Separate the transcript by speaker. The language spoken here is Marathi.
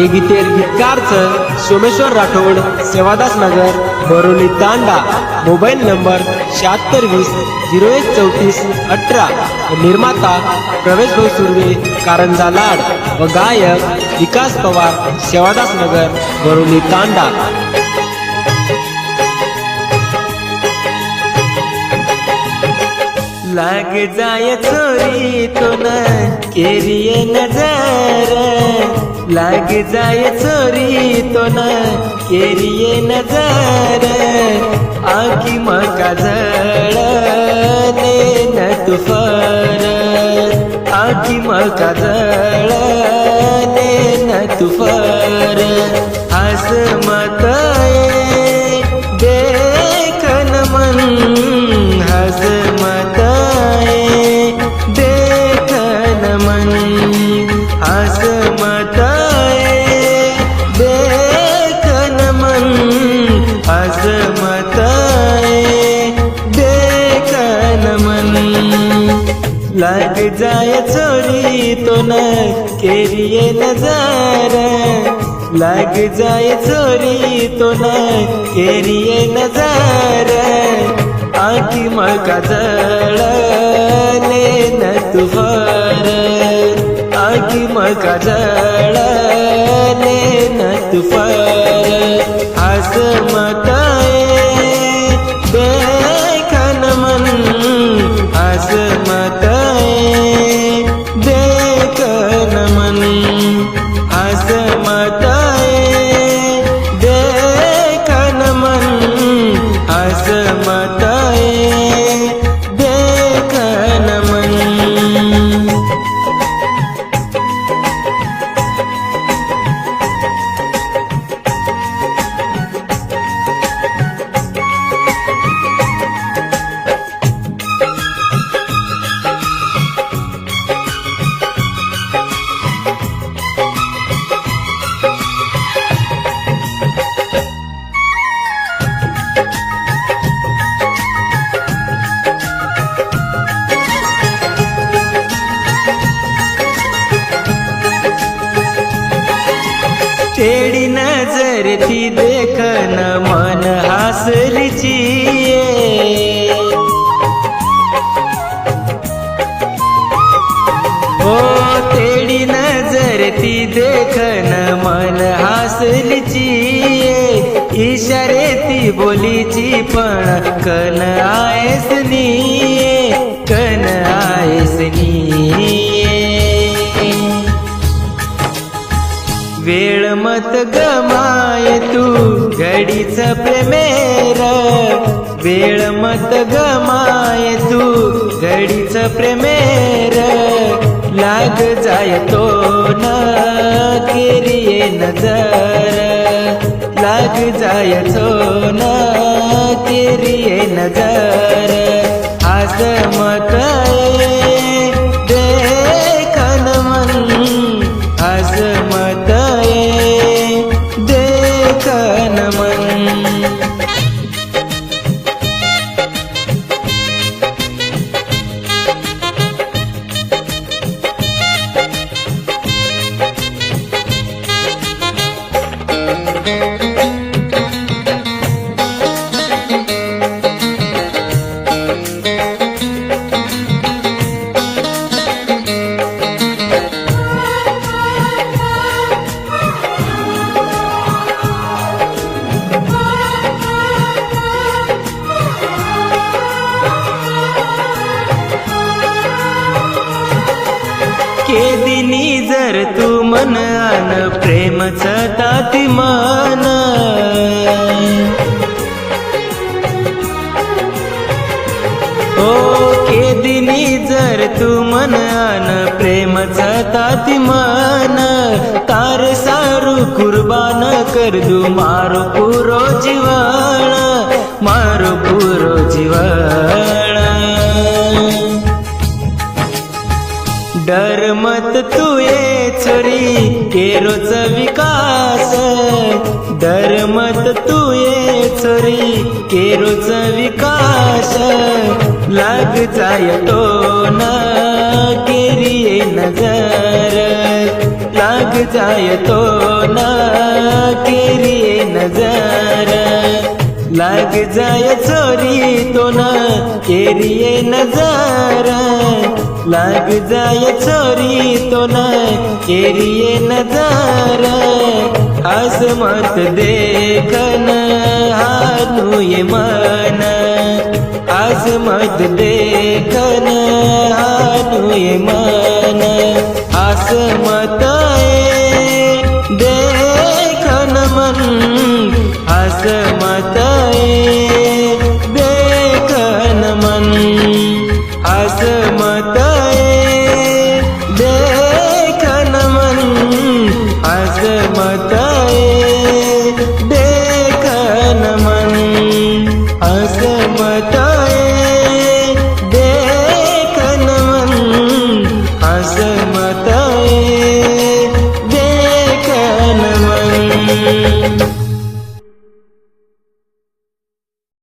Speaker 1: एगितेर गीतकारचं सोमेश्वर राठोड, सेवादास नगर, बोरोली तांडा. Mobile number 7620013418. निर्माता प्रवेश भाऊ सुर्वे, कारंजा लाड. व गायक विकास पवार, सेवादास नगर, बोरोली तांडा.
Speaker 2: लाग जाय चोरी तो न केरिये नजर, लाग जाय चोरी तो न केरिये नजर. आखी मका जळने न तुफर, आखी मका जळने न तुफर. हस मत देखन मन, हस मत देखन मन, हस मत देखन मन, हस मत देखन मन. लाग जाय चोरी तो न केरिये नजर, लाग जाय चोरी तो न केरिये नजर. आखी मका जळने न तुफर, आखी मका जळने न तुफर. हस मत देखन मन, हस मत देखन मन, हस मत देखन मन, हस मत देखन मन. तेरी नजर थी देखन मन हासलीची, ओ तेरी नजर थी देखन मन हासलीची. इशारे ती बोलीची पण कन आयसनी, कन आयसनी. वेळ मत गमाय तू घडीच प्रेमेर, वेळ मत गमाय तू घडीच प्रेमेर. लाग जाय तो न केरिये नजर, लाग जाय तो न केरिये नजर. हस मत देखन मन, हस मत देखन मन. केदिनी जर तू मन आन प्रेमच ताती मन, ओ केदिनी जर तू मन आन प्रेमच ताती मन. तार सारू कुर्बान कर दू मारो पुरो जीवन, मारो पुरो जीवन. डर मत तू ये छोरी केरोच विकास, डर मत तू ये छोरी केरोच विकास. लाग जाय तो न केरिये नजर, लाग लाग जाय तो ना केरिए नजर लाग जाय छोरी तो ना केरिए नजर लाग जाय छोरी तो ना केरिए नजर आज मत देखन हानु ये मन आज मत देखन हानु ये मन आस मत देखन मन आस मत